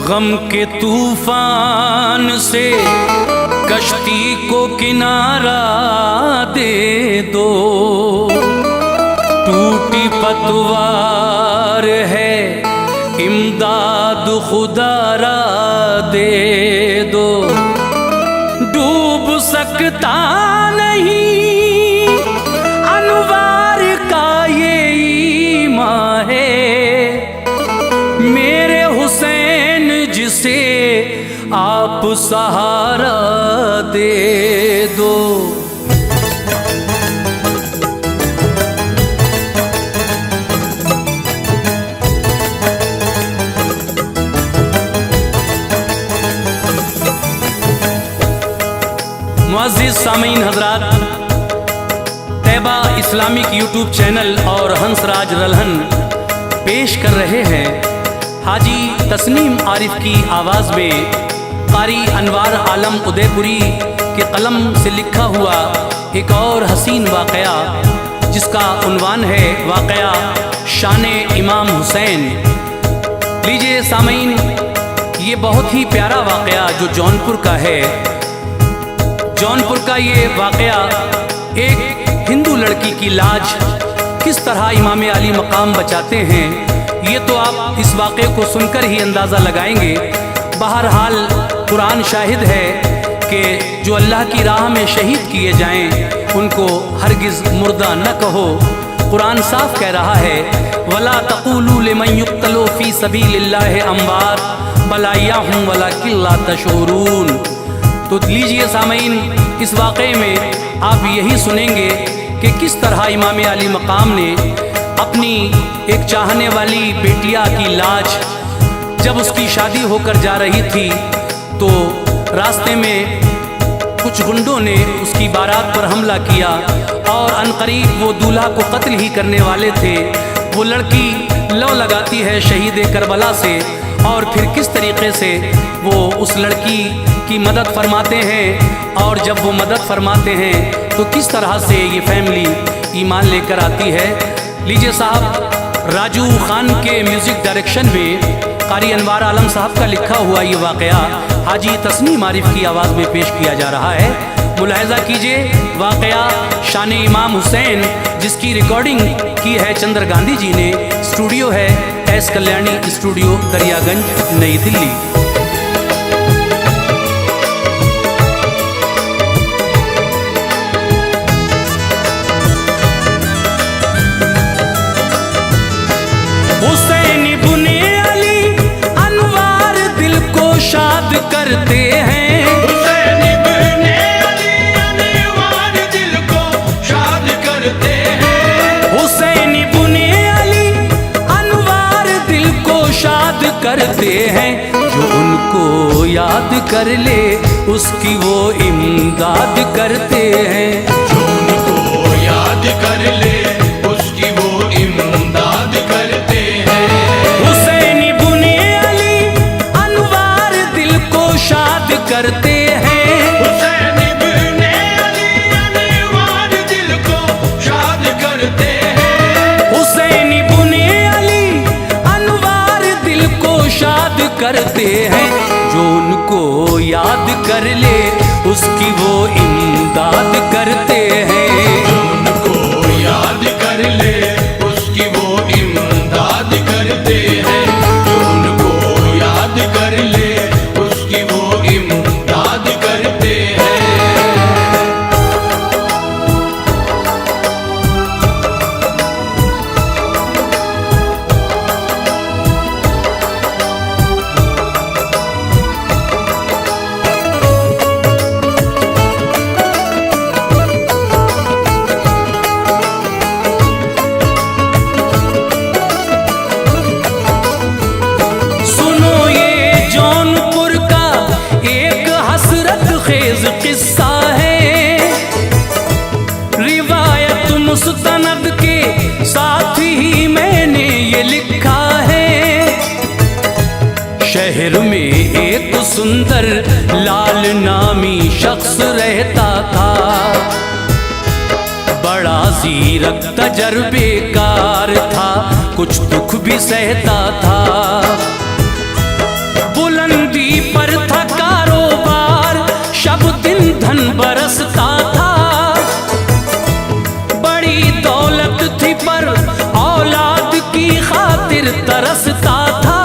गम के तूफान से कश्ती को किनारा दे दो। टूटी पतवार है इमदाद खुदारा दे दो। डूब सकता नहीं अनवार का ये ईमान है, मेरे हुसैन जिसे आप सहारा दे दो। मुअज़्ज़िज़ सामीन हज़रात, तैबा इस्लामिक यूट्यूब चैनल और हंसराज रल्हन पेश कर रहे हैं हाजी तस्नीम आरिफ की आवाज़ में क़ारी अनवार आलम उदयपुरी के कलम से लिखा हुआ एक और हसीन वाक़या, जिसका उन्वान है वाक़या शान-ए इमाम हुसैन। लीजिए सामीन, ये बहुत ही प्यारा वाक़या जो जौनपुर का है। जौनपुर का ये वाक़या एक हिंदू लड़की की लाज किस तरह इमाम अली मकाम बचाते हैं, ये तो आप इस वाक़े को सुनकर ही अंदाज़ा लगाएंगे। बहरहाल कुरान शाहिद है कि जो अल्लाह की राह में शहीद किए जाएं उनको हरगिज़ मुर्दा न कहो। कुरान साफ कह रहा है, वला तक़ूलू लिमन युक़्तलू फ़ी सबीलिल्लाहि अम्वात बल अह्याउन वलाकिन ला तशऊरून। तो लीजिए सामीन, इस वाक़े में आप यही सुनेंगे कि किस तरह इमाम अली मकाम ने अपनी एक चाहने वाली बेटिया की लाज, जब उसकी शादी होकर जा रही थी तो रास्ते में कुछ गुंडों ने उसकी बारात पर हमला किया और अनकरीब वो दूल्हा को कत्ल ही करने वाले थे। वो लड़की लौ लगाती है शहीद करबला से और फिर किस तरीक़े से वो उस लड़की की मदद फरमाते हैं, और जब वो मदद फरमाते हैं तो किस तरह से ये फैमिली ईमान लेकर आती है। लीजिए साहब, राजू खान के म्यूज़िक डायरेक्शन में क़ारी अनवार आलम साहब का लिखा हुआ ये वाक़या हाजी तस्नीम आरिफ की आवाज़ में पेश किया जा रहा है। मुलाहिज़ा कीजिए वाक़या शान इमाम हुसैन, जिसकी रिकॉर्डिंग की है चंद्र गांधी जी ने। स्टूडियो है एस कल्याणी स्टूडियो, दरियागंज, नई दिल्ली। शाद करते हैं हुसैन इब्ने अली अनवार दिल को शाद करते हैं। हुसैन इब्ने अली अनवार दिल को शाद करते हैं। जो उनको याद कर ले उसकी वो इमदाद करते हैं। जो उनको याद कर ले उसकी वो इमदाद करते हैं। हुसैन इब्ने अली अनवार दिल को शाद करते हैं। हुसैन इब्ने अली अनवार दिल को शाद करते हैं। हुसैन इब्ने अली अनवार दिल को शाद करते हैं। जो उनको याद कर ले उसकी वो इमदाद करते हैं। जो उनको याद कर ले उसकी वो इमदाद करते हैं। जो उनको याद कर ले उसकी वो इमदाद करते हैं। किस्सा है रिवायत मुस्तनद के साथ ही मैंने ये लिखा है। शहर में एक सुंदर लाल नामी शख्स रहता था। बड़ा ज़ीरक तजर्बेकार था, कुछ दुख भी सहता था। बुलंद धन बरसता था, बड़ी दौलत थी पर औलाद की खातिर तरसता था।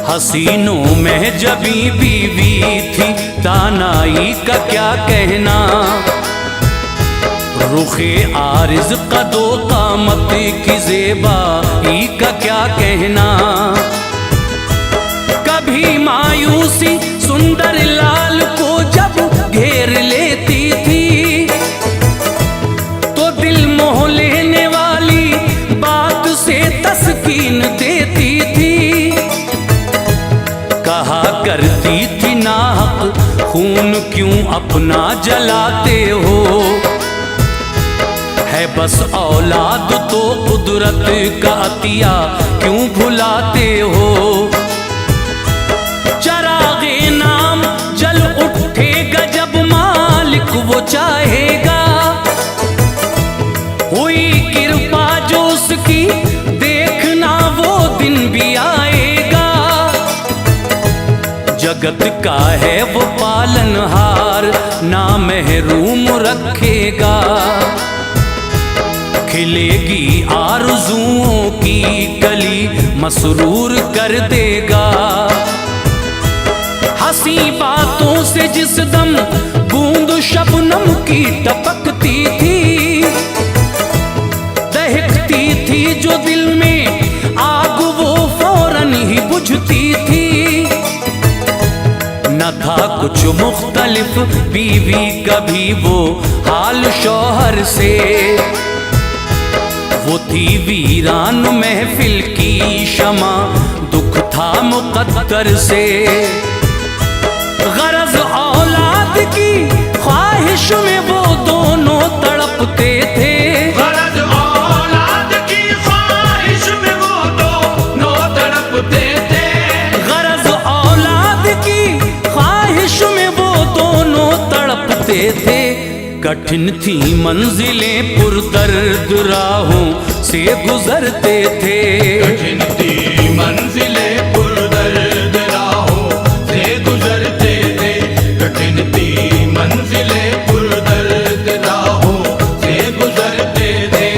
हसीनों में जबी बीवी थी, दानाई का क्या कहना, रुखे आरिज कदो कामत की ज़ेबाई का क्या कहना। कभी मायूसी सुंदर लाल को जब घेर लेती थी, तो दिल मोह लेने वाली बात से तस्कीन देती थी। कहा करती थी नाहक खून क्यों अपना जलाते हो, है बस औलाद तो कुदरत का अतिया क्यों भुलाते हो। चरागे नाम जल उठेगा जब मालिक वो चाहेगा, हुई कृपा जो उसकी देखना वो दिन भी आएगा। जगत का है वो पालनहार, ना महरूम रखेगा। खिलेगी आरज़ुओं की कली, मसरूर कर देगा। हंसी बातों से जिस दम बूंद शबनम की टपकती थी, दहकती थी जो दिल में आग वो फौरन ही बुझती थी। न था कुछ मुख्तलिफ बीवी कभी वो हाल शौहर से, वो थी वीरान महफिल की शमा, दुख था मुकद्दर से। गरज औलाद की ख्वाहिश में वो दोनों तड़पते थे, गरज औलाद की ख्वाहिश में वो दोनों तड़पते थे। गरज औलाद की ख्वाहिश में वो दोनों तड़पते थे। कठिन थी मंजिलें पुरदर्द राहों से गुजरते थे, कठिन थी मंजिलें पुरदर्द राहों से गुजरते थे। कठिन थी मंजिलें पुरदर्द राहों से गुजरते थे।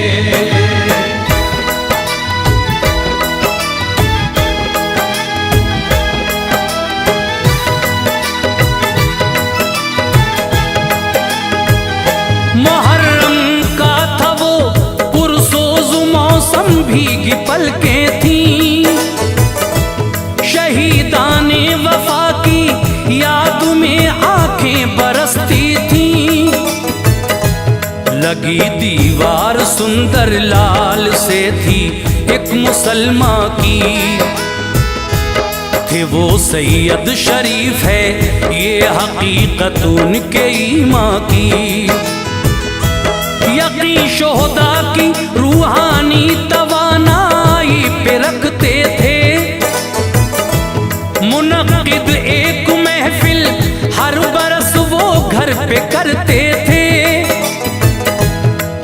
मुहर्रम का था वो पुरसोज मौसम, भीगी पलकें थीं। शहीदाने वफा की याद में आंखें बरसती थीं। लगी दीवार सुंदर लाल से थी एक मुसलमान की, थे वो सैयद शरीफ है ये हकीकत उनके ईमान की। यकीन शोहदा की रूहानी तवानाई पे रखते थे, मुनक्किद एक महफिल हर बरस वो घर पे करते थे।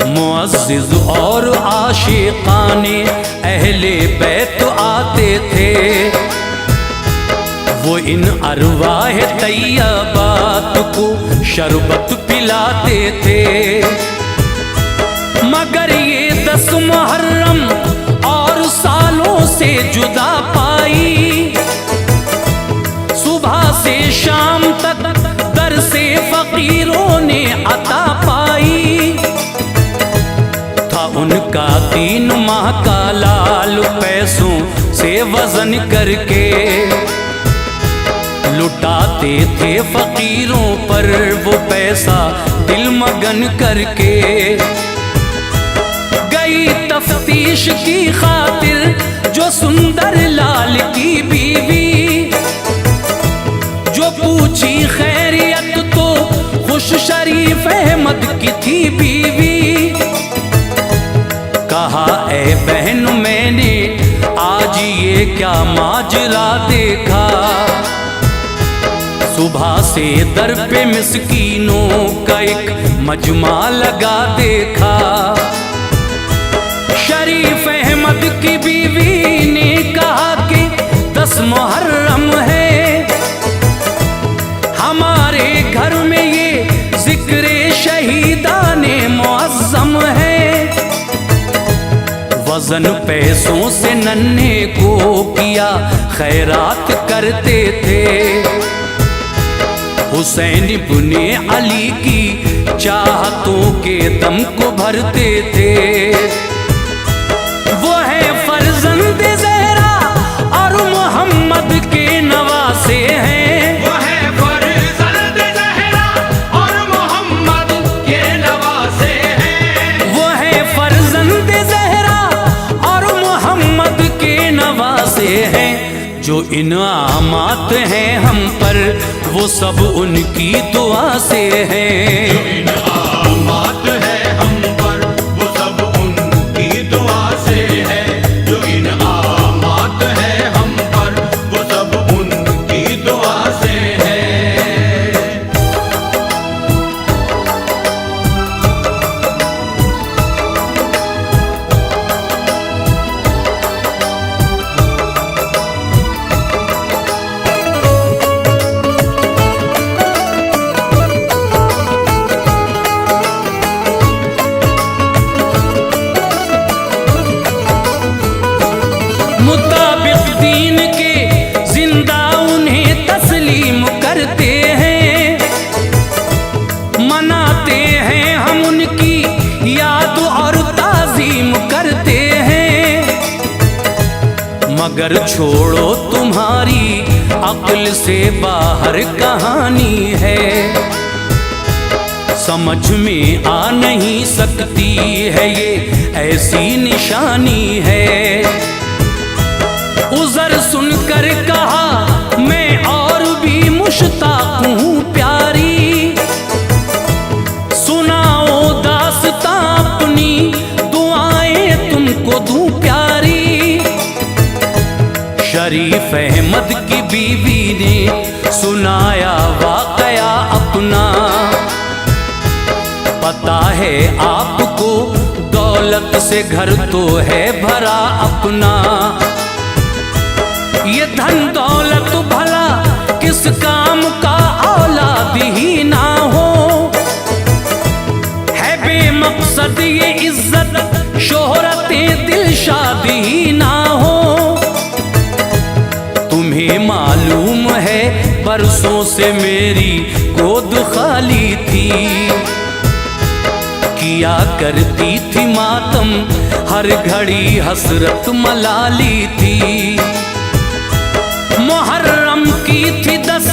मुअज़्ज़िज़ और आशिक़ाने अहले बैत आते थे, वो इन अरवाह तैयबात को शरबत पिलाते थे। मगर ये 10 मुहर्रम और सालों से जुदा पाई, सुबह से शाम तक दर से फकीरों ने अता पाई। था उनका 3 माह का लाल पैसों से वजन करके, लुटाते थे फकीरों पर वो पैसा दिल मगन करके। गई तफ्तीश की खातिर जो सुंदर लाल की बीवी, जो पूछी खैरियत तो खुश शरीफ अहमद की थी बीवी। कहा ए बहन मैंने आज ये क्या माजरा देखा, सुबह से दर पे मिस्कीनों का एक मजमा लगा देखा। शरीफ अहमद की बीवी ने कहा कि 10 मुहर्रम है, हमारे घर वजन पैसों से नन्हे को किया खैरात करते थे। हुसैन इब्ने अली की चाहतों के दम को भरते थे। वो है फर्जंद ज़हरा और मोहम्मद के नवासे हैं। वो है फर्जंद ज़हरा और मोहम्मद के नवासे हैं। वो है फर्जंद ज़हरा और मोहम्मद के नवासे हैं। जो इनामात हैं हम पर वो सब उनकी दुआ से हैं। जो इनामात है हम पर वो सब उनकी दुआ से है। जो इनामात है हम पर वो सब उनकी दुआ से है। मुताबिक दीन के जिंदा उन्हें तस्लीम करते हैं। मनाते हैं हम उनकी याद और ताजीम करते हैं। मगर छोड़ो तुम्हारी अक्ल से बाहर कहानी है। समझ में आ नहीं सकती है ये ऐसी निशानी है। उज़र सुनकर कहा मैं और भी मुश्ताक हूँ प्यारी। सुनाओ दास्तां अपनी दुआएं तुमको दूं प्यारी। शरीफ अहमद की बीवी ने सुनाया वाकया अपना। पता है आपको दौलत से घर तो है भरा अपना। ये धन दौलत भला किस काम का औलाद ही ना हो। है बेमकसद ये इज्जत शोहरतें दिलशाद ही ना हो। तुम्हें मालूम है बरसों से मेरी गोद खाली थी। किया करती थी मातम हर घड़ी हसरत मलाली थी। मुहर्रम की थी 10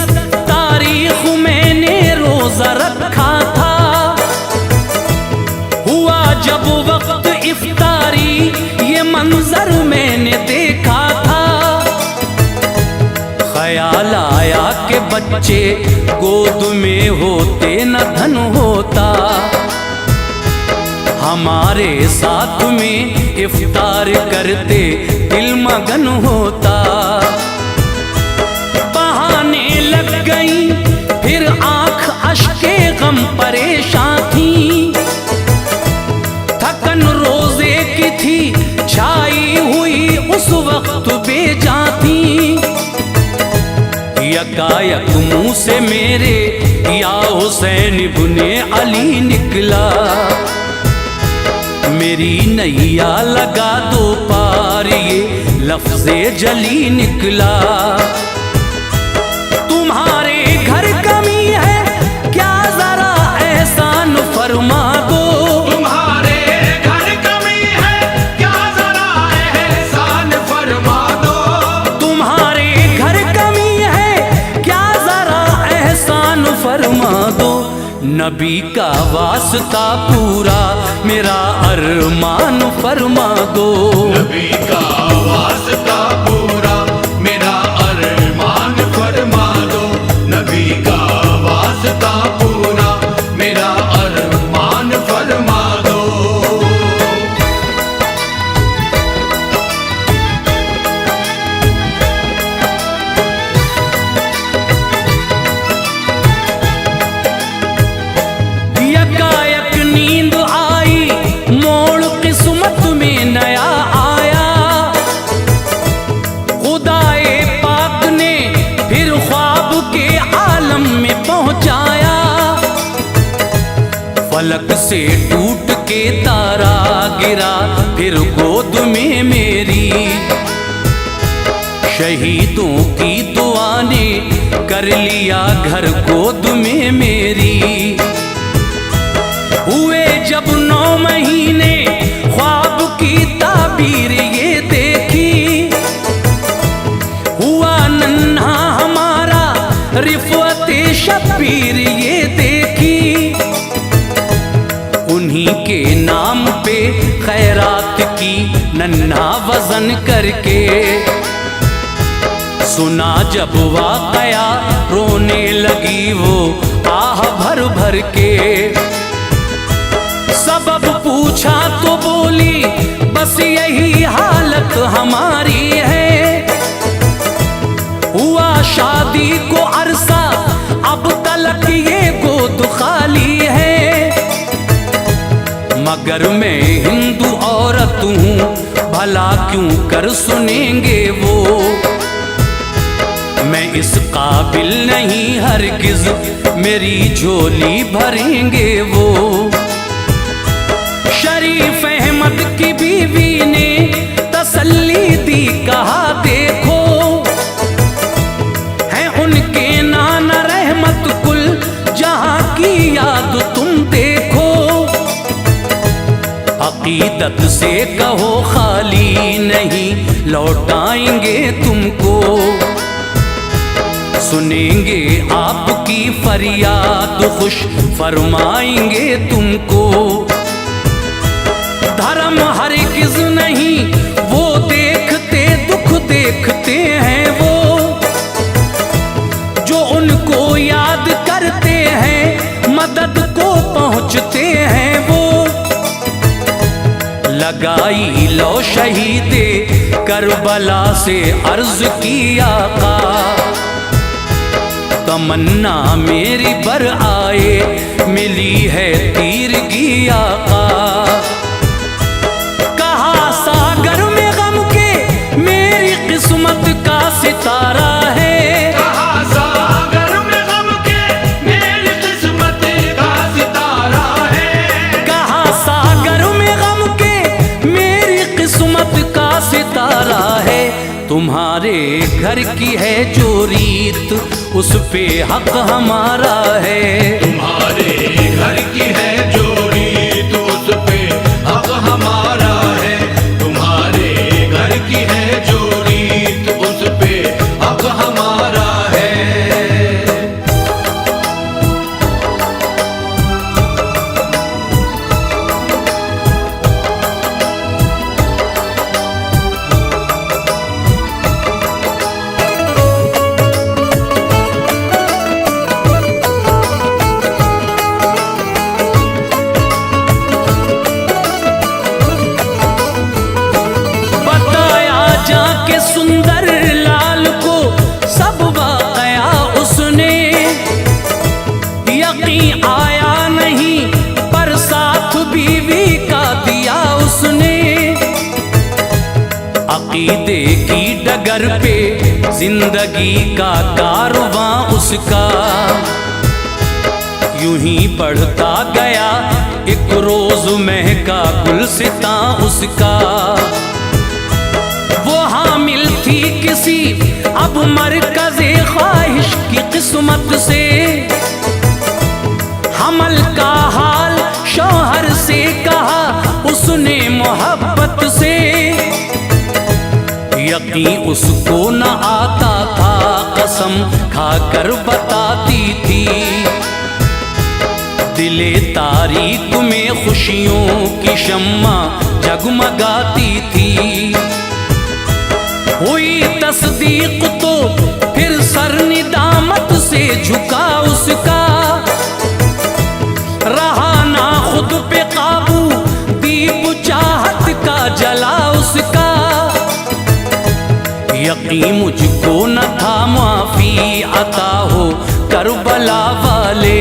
तारीख मैंने रोजा रखा था। हुआ जब वक्त इफ्तारी ये मंजर मैंने देखा था। ख्याल आया कि बच्चे गोद में होते न धन होता। हमारे साथ में इफ्तार करते दिल मगन होता। बहाने लग गई फिर आंख अश्के गम परेशान थी। थकन रोजे की थी छाई हुई उस वक्त बेजां थी। यकायक मुंह से मेरे या हुसैन इब्ने अली निकला। मेरी नैया लगा दो पार ये लफ्ज़े जली निकला। तुम्हारे घर कमी है क्या जरा एहसान फरमा दो। तुम्हारे घर कमी है क्या जरा एहसान फरमा दो। तुम्हारे घर कमी है क्या जरा एहसान फरमा दो। नबी का वास्ता पूरा मेरा अरमान फरमा दो। नबी का वास्ता पूरा मेरा अरमान फरमा दो। नबी का वास्ता पूरा मेरा अरमान फरमा दो। यकायक नींद आई मोड़ किस्मत में नया आया। खुदाए पाक ने फिर ख्वाब के आलम में पहुंचाया। फलक से टूट के तारा गिरा फिर गोद में मेरी। शहीदों की दुआ ने कर लिया घर गोद में मेरी। हुए जब 9 महीने ख्वाब की ताबीर ये देखी। हुआ नन्हा हमारा रिफ़अत शब्बीर ये देखी। उन्हीं के नाम पे खैरात की नन्हा वज़न करके। सुना जब वाक़या रोने लगी वो आह भर भर के। सबब पूछा तो बोली बस यही हालत हमारी है। हुआ शादी को अरसा अब तलक ये गोद खाली है। मगर मैं हिंदू औरत हूँ भला क्यों कर सुनेंगे वो। मैं इस काबिल नहीं हरगिज़ मेरी झोली भरेंगे वो। शरीफ अहमद की बीवी ने तसल्ली दी कहा देखो है उनके नाना रहमत कुल जहां की याद तुम देखो। अकीदत से कहो खाली नहीं लौटाएंगे तुमको। सुनेंगे आपकी फरियाद खुश फरमाएंगे तुमको। धर्म हरगिज़ नहीं वो देखते दुख देखते हैं वो। जो उनको याद करते हैं मदद को पहुँचते हैं वो। लगाई लो शहीदे करबला से अर्ज की आका। तमन्ना मेरी बर आए मिली है तीरगी आका। कहा सागर में गम के मेरी किस्मत का सितारा है। कहा सागर में गम के मेरी किस्मत का सितारा है। कहा सागर में गम के मेरी किस्मत का सितारा है। तुम्हारे घर की है जो रीत उस पे हक हमारा है। तुम्हारे घर की है जो रीत उस पे हक हमारा है। तुम्हारे घर की है जो रीत उस पे हक हमारा है। सुंदर लाल को सब वाक़या उसने। यकीन आया नहीं पर साथ बीवी का दिया उसने। अकीदे की डगर पे जिंदगी का कारवां उसका। यूं ही बढ़ता गया एक रोज महका गुलसिता उसका। वो हामिल थी किसी अब मरकज़े ख्वाहिश की किस्मत से। हमल का हाल शौहर से कहा उसने मोहब्बत से। यकीन उसको न आता था कसम खाकर बताती थी। दिले तारीख में खुशियों की शम्मा जगमगाती थी। हुई तस्दीक तो फिर सर निदामत से झुका उसका। रहा ना खुद पे काबू दीप चाहत का जला उसका। यकीन मुझको न था माफी अता हो करबला वाले।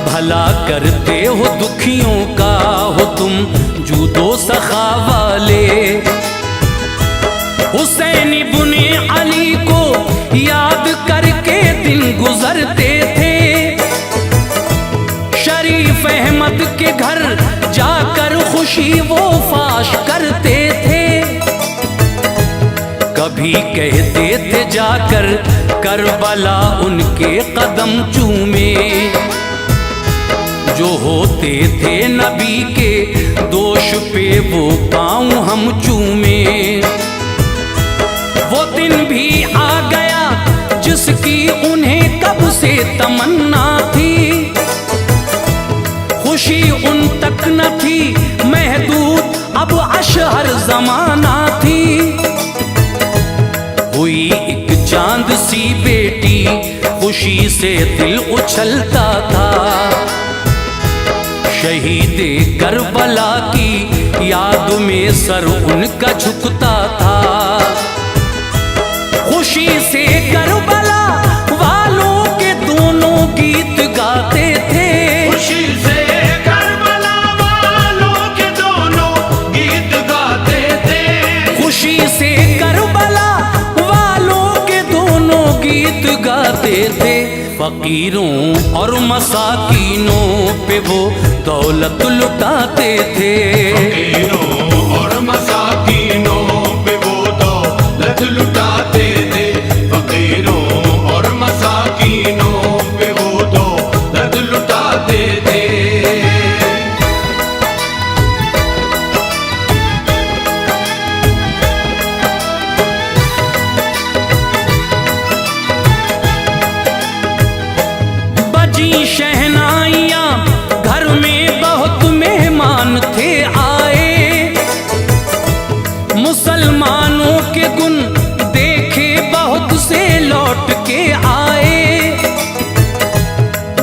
भला करते हो दुखियों का हो तुम जूदो सखा वाले। हुसैन इब्ने अली को याद करके दिन गुजरते थे। शरीफ अहमद के घर जाकर कहते थे जाकर करबला उनके कदम चूमे। जो होते थे नबी के दोष पे वो पाँव हम चूमे। वो दिन भी आ गया जिसकी उन्हें कब से तमन्ना थी। खुशी उन तक न थी महदूद, अब अशहर जमाना थी। हुई एक चांद सी बेटी, खुशी से दिल उछलता था। शहीदे करबला की याद में सर उनका झुकता था। खुशी से करबला वालों के दोनों गीत गाते थे। खुशी से करबला वालों के दोनों गीत गाते थे। खुशी से करबला वालों के दोनों गीत गाते थे। फकीरों और मसाकीनों पे वो दौलत लुटाते थे। फकीरों और मसाकीनों पे वो दौलत लुटाते थे। फकीरों और मसाकीनों पे वो दौलत लुटाते थे। बजी शहनाइयाँ, घर में बहुत मेहमान थे आए। मुसलमानों के गुण देखे बहुत से लौट के आए।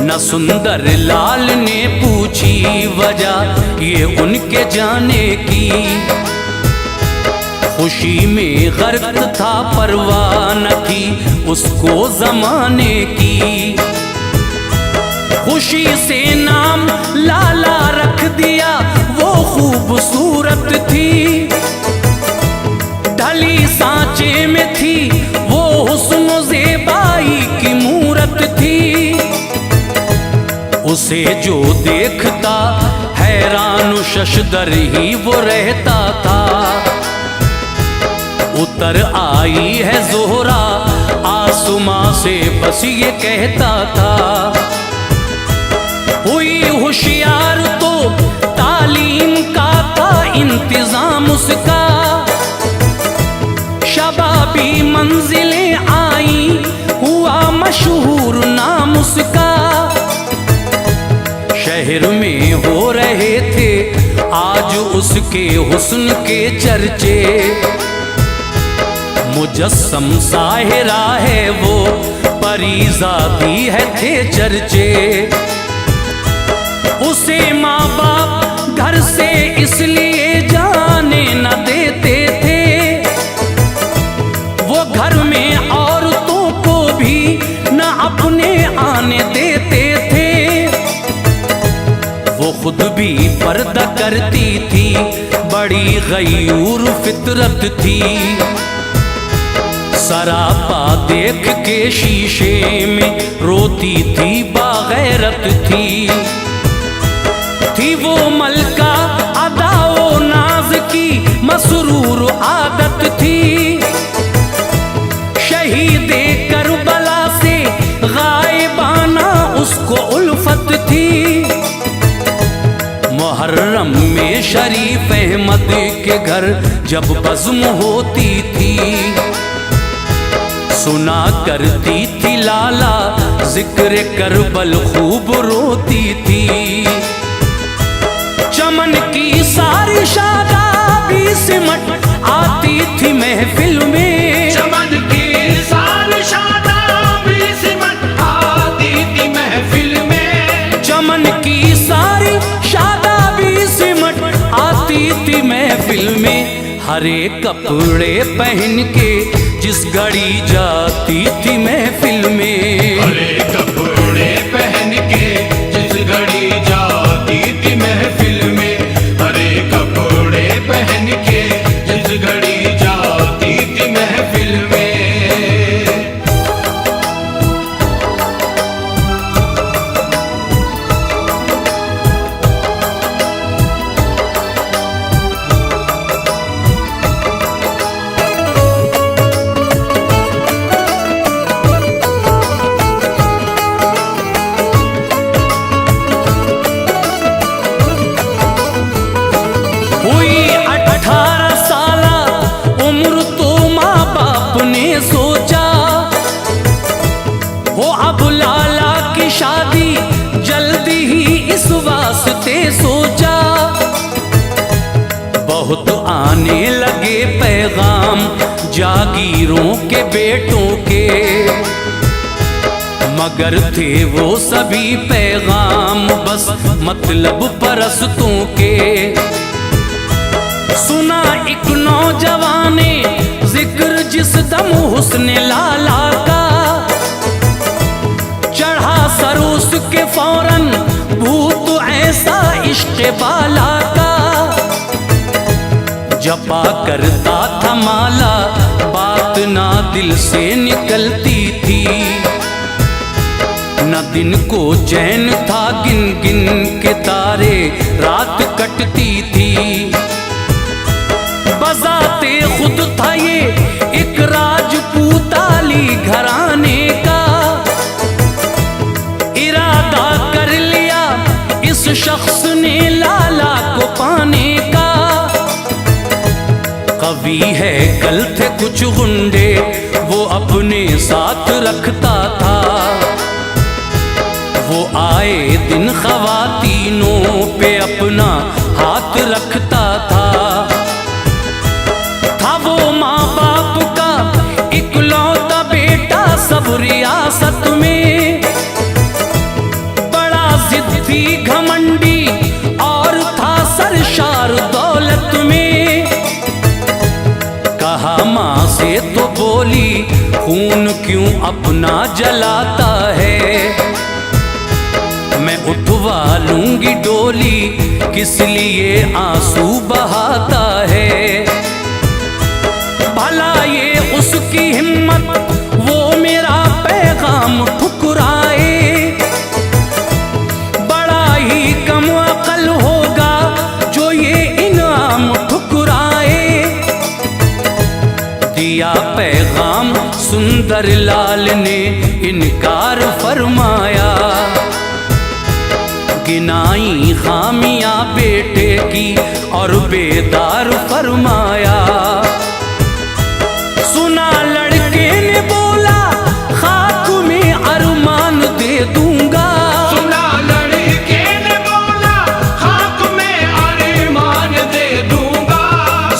न सुंदर लाल ने पूछी वजह ये उनके जाने की। खुशी में गर्क था परवाह न थी उसको जमाने की। खुशी से नाम लाला रख दिया, वो खूबसूरत थी। ढली सांचे में थी वो हुस्न ज़ेबाई की मूरत थी। उसे जो देखता हैरान शशदर ही वो रहता था। उतर आई है ज़ोहरा आसमां से बस ये कहता था। हुई होशियार तो तालीम का था इंतजाम उसका। शबाबी मंजिलें आई, हुआ मशहूर नाम उसका। शहर में हो रहे थे आज उसके हुस्न के चर्चे। मुजस्सम साहिरा है वो, परीज़ादी है थे चर्चे। उसे माँ बाप घर से इसलिए जाने न देते थे। वो घर में औरतों को भी न अपने आने देते थे। वो खुद भी पर्दा करती थी, बड़ी गयूर फितरत थी। सरापा देख के शीशे में रोती थी, बागैरत थी वो मलका अदाओ नाज की मसरूर आदत थी। शहीदे करबला से गायबाना उसको उल्फत थी। मुहर्रम में शरीफ अहमद के घर जब बज़्म होती थी। सुना करती थी लाला जिक्र करबल खूब रोती थी। चमन की सारी शादाबी सिमट आती थी महफिल में। चमन की सारी शादाबी सिमट आती थी महफिल में। चमन की सारी शादाबी सिमट आती थी महफिल में। हरे कपड़े पहन के जिस घड़ी जाती थी महफिल में। हरे कपड़े पहन के जिस घड़ी जाती थी महफिल में। हरे कपड़े पहन के जिस घड़ी जाती थी महफिल में। हुई 18 साला उम्र तो माँ बाप ने सोचा, हो अब लाला की शादी जल्दी ही इस वास्ते सोचा। बहुत आने लगे पैगाम जागीरों के बेटों के, मगर थे वो सभी पैगाम बस मतलब परस्तों के। सुना एक नौजवान ने जिक्र जिस दम हुस्ने लाला का, चढ़ा सरोस के फौरन भूत ऐसा इश्क बाला का। जपा करता था माला बात ना दिल से निकलती थी, न दिन को चैन था गिन गिन के तारे रात कटती थी। बजाते खुद था ये एक राजपूताली घराने का, इरादा कर लिया इस शख्स ने लाला को पाने का। कवि है कल थे कुछ गुंडे वो अपने साथ रखता था, वो आए दिन ख्वातीनों पे अपना हाथ रखता था। था वो माँ बाप का इकलौता बेटा सब रियासत में, बड़ा जिद्दी घमंडी और था सरशार दौलत में। कहा माँ से तो बोली खून क्यों अपना जलाता है, मैं उठवा लूंगी डोली किस लिए आंसू बहाता है। भला ये उसकी हिम्मत वो मेरा पैगाम ठुकराए, बड़ा ही कम अकल होगा जो ये इनाम ठुकराए। दिया पैगाम सुंदर लाल ने इनकार फरमाया, गिनाई खामियां बेटे की और बेदार फरमाया। सुना लड़के ने बोला खाक में अरमान दे दूंगा, सुना लड़के ने बोला खाक में अरमान दे दूंगा।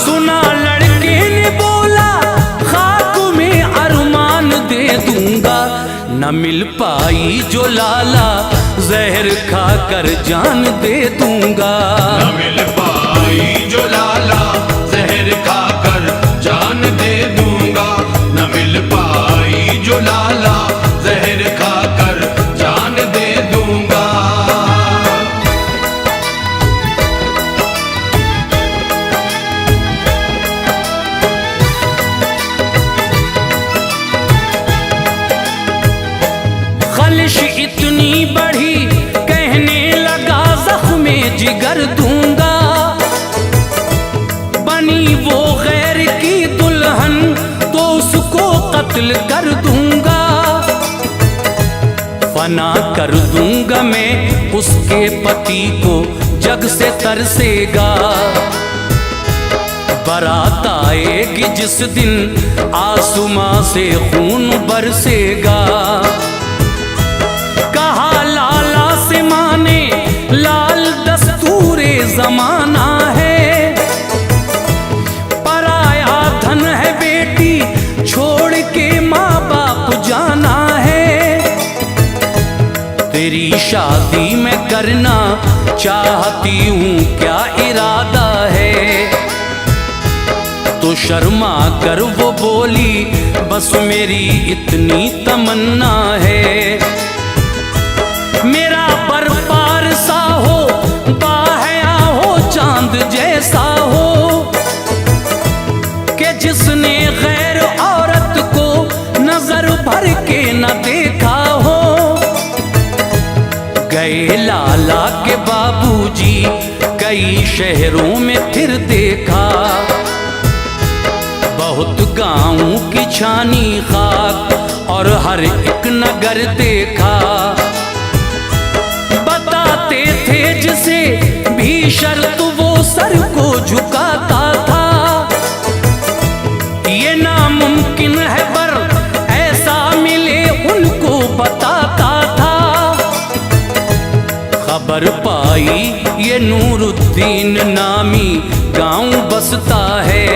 सुना लड़के ने बोला खाक में अरमान दे दूंगा। न मिल पाई जो लाला जहर खाकर जान दे दूंगा, न मिल पाई जो लाला जहर खाकर जान दे दूंगा। न मिल पाई जो लाला जहर खाकर जान दे दूंगा। खलिश इतनी बढ़ी कहने लगा जख्मे जिगर दूंगा। बनी वो गैर की दुल्हन तो उसको कत्ल कर दूंगा। फना कर दूंगा मैं उसके पति को जग से तरसेगा। बारात आएगी जिस दिन आसमां से खून बरसेगा। कहा लाला से माने लाल दस्तूरे जमाना है, पराया धन है बेटी छोड़ के माँ बाप जाना है। तेरी शादी मैं करना चाहती हूँ क्या इरादा है। तो शर्मा कर वो बोली बस मेरी इतनी तमन्ना है। मेरा बरपार सा हो बाहया हो चांद जैसा हो, कि जिसने गैर औरत को नजर भर के न देखा हो। गए लाला के बाबूजी कई शहरों में फिर देखा। बहुत गाँव की छानी खाक और हर एक नगर देखा। बताते थे जिसे भी शर्त वो सर को झुका भाई ये नूरुद्दीन नामी गांव बसता है।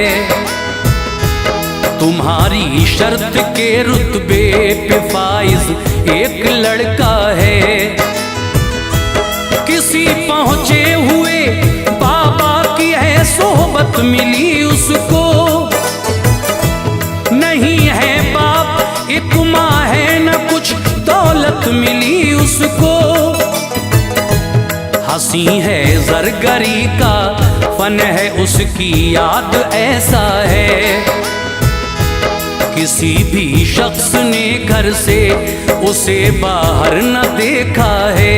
तुम्हारी शर्त के रुतबे पे फाइज एक लड़का है। किसी पहुंचे हुए बाबा की है सोहबत मिली उसको, नहीं है बाप एक माँ है न कुछ दौलत मिली उसको। हंसी है ज़रगरी का फन है उसकी याद ऐसा है। किसी भी शख्स ने घर से उसे बाहर न देखा है।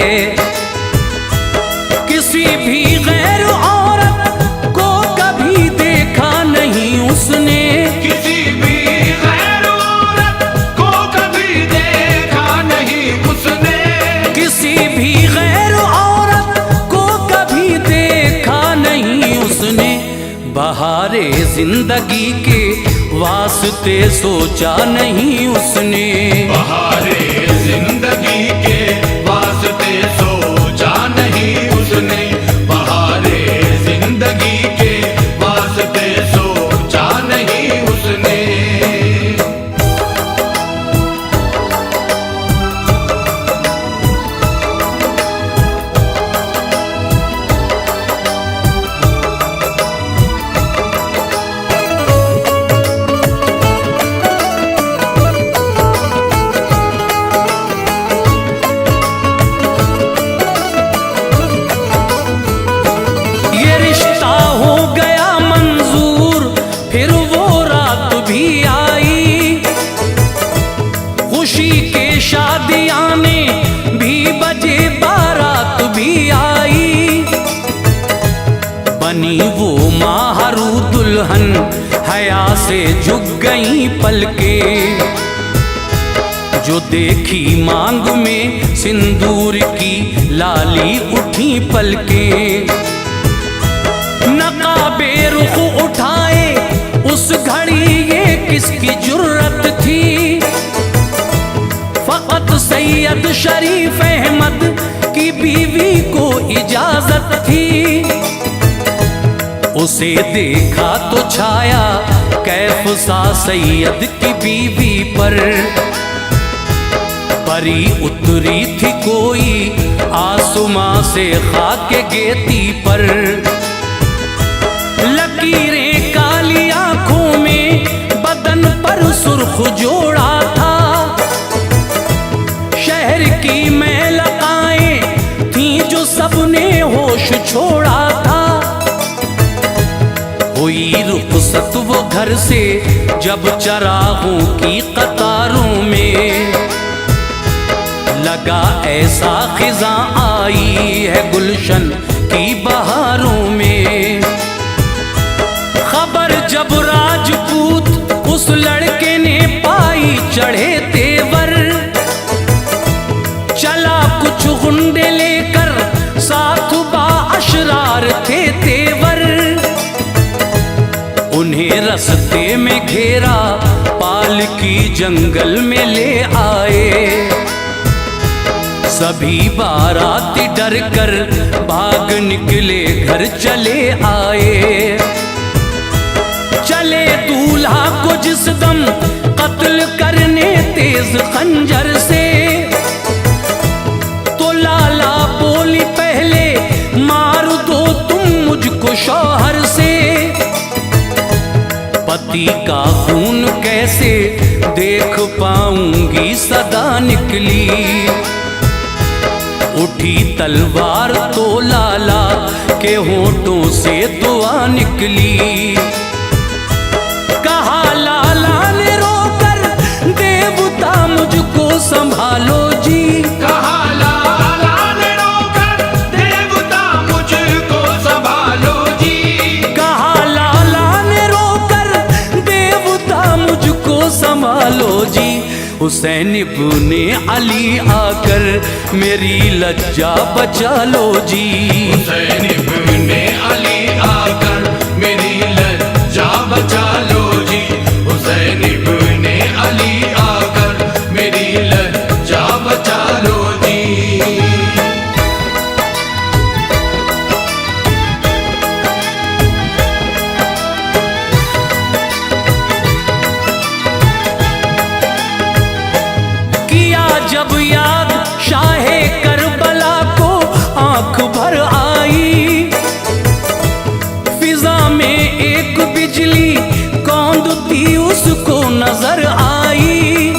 किसी भी गैर औरत को कभी देखा नहीं उसने। किसी भी गैर औरत को कभी देखा नहीं उसने। किसी भी गैर औरत को कभी देखा नहीं उसने। बहारे जिंदगी के वास्ते सोचा नहीं उसने। बहारे जिंदगी के वास्ते सोचा नहीं उसने। बहारे जिंदगी के वास्ते सोचा नहीं उसने। वो माहरू दुल्हन हया से झुक गई पलके। जो देखी मांग में सिंदूर की लाली उठी पलके। नकाबे रुख उठाए उस घड़ी ये किसकी जुर्रत थी। फकत सैयद शरीफ अहमद की बीवी को इजाजत थी। उसे देखा तो छाया कैफ सा सैयद की बीवी पर। परी उतरी थी कोई आसमां से खाके गेती पर। लकीरें काली आंखों में बदन पर सुर्ख जोड़ा था। शहर की महलकाएं थी जो सबने होश छोड़ा था। हुई रुखसत वो घर से जब चरागों की कतारों में। लगा ऐसा खिज़ां आई है गुलशन की बहारों में। खबर जब राजपूत उस लड़के ने पाई चढ़े तेवर। चला कुछ गुंडे लेकर साथ बाअशरार थे तेवर। उन्हें रस्ते में घेरा पालकी जंगल में ले आए। सभी बाराती डर कर भाग निकले घर चले आए। चले दूल्हा को जिस दम कत्ल करने तेज खंजर से। तो लाला बोली पहले मार दो तुम मुझको शौहर से। पति का खून कैसे देख पाऊंगी सदा निकली। उठी तलवार तो लाला के होठों से दुआ निकली। कहा लाला ने रोकर देवता मुझको संभालो जी। कहा लाला ने रोकर देवता मुझको संभालो जी। कहा लाला ने रोकर देवता मुझको संभालो जी। हुसैन इब्ने अली आकर मेरी लज्जा बचा लो जी। हुसैन इब्ने अली आकर मेरी लज्जा बचा लो जी। हुसैन इब्ने अली आकर मेरी लज्जा बचा लो जी। जब याद शाहे करबला को आंख भर आई, फिजा में एक बिजली कौंधती उसको नजर आई।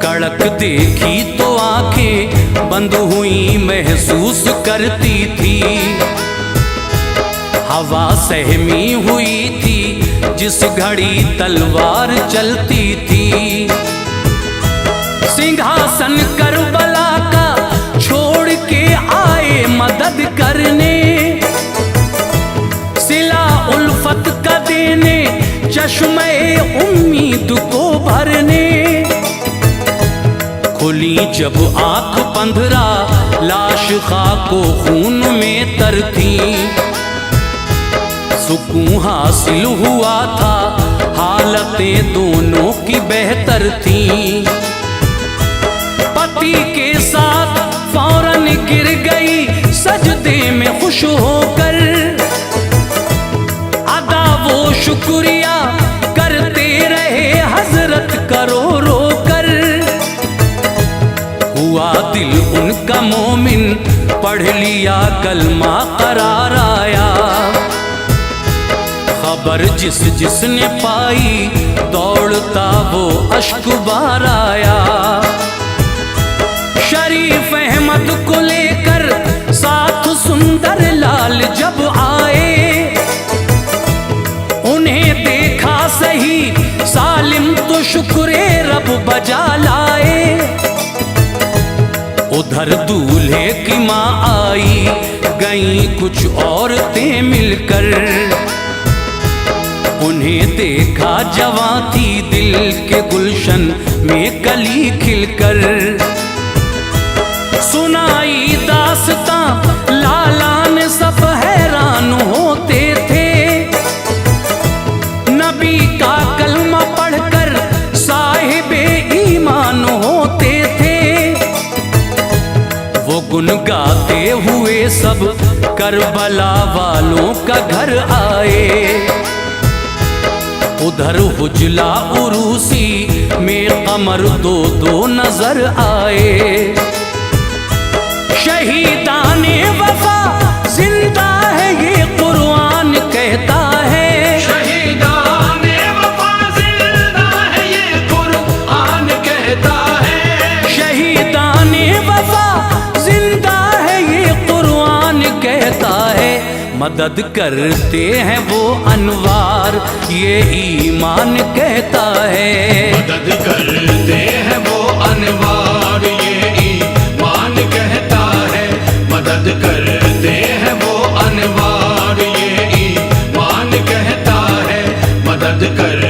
कड़क देखी तो आंखें बंद हुई महसूस करती थी, हवा सहमी हुई थी जिस घड़ी तलवार चलती थी। सिंहासन करबला का छोड़ के आए मदद करने, सिला उल्फत का देने, चश्मे उम्मीद को भरने। खुली जब आंख पंधरा लाश खाको खून में तरती, सुकून हासिल हुआ था हालतें दोनों की बेहतर थी। पति के साथ फौरन गिर गई सजदे में खुश होकर, अदा वो शुक्रिया करते रहे हजरत करो रो कर। हुआ दिल उनका मोमिन, पढ़ लिया कलमा करार आया। खबर जिसने पाई दौड़ता वो अश्क बार आया। शरीफ अहमद को लेकर साथ सुंदर लाल जब आए, उन्हें देखा सही सालिम तो शुक्रे रब बजा लाए। उधर दूल्हे की माँ आई, गई कुछ औरतें मिलकर, उन्हें देखा जवां थी दिल के गुलशन में कली खिलकर। सुनाई दास्तां लाला ने सब हैरान होते थे, नबी का कलमा पढ़कर साहिबे ईमान होते थे। वो गुन गाते हुए सब करबला वालों का घर आए। उधर हुजला उरूसी में कमर दो दो नजर आए। शहीदाने वफा जिंदा है ये कुरान कहता है, शहीदाने वफा जिंदा है ये कुरान कहता है। शहीदाने वफा जिंदा है ये कुरान कहता है। मदद करते हैं वो अनवार ये ईमान कहता है। मदद करते हैं वो अनवार ये ईमान कहता है। मदद करते हैं वो अनवार ये ईमान कहता है। मदद कर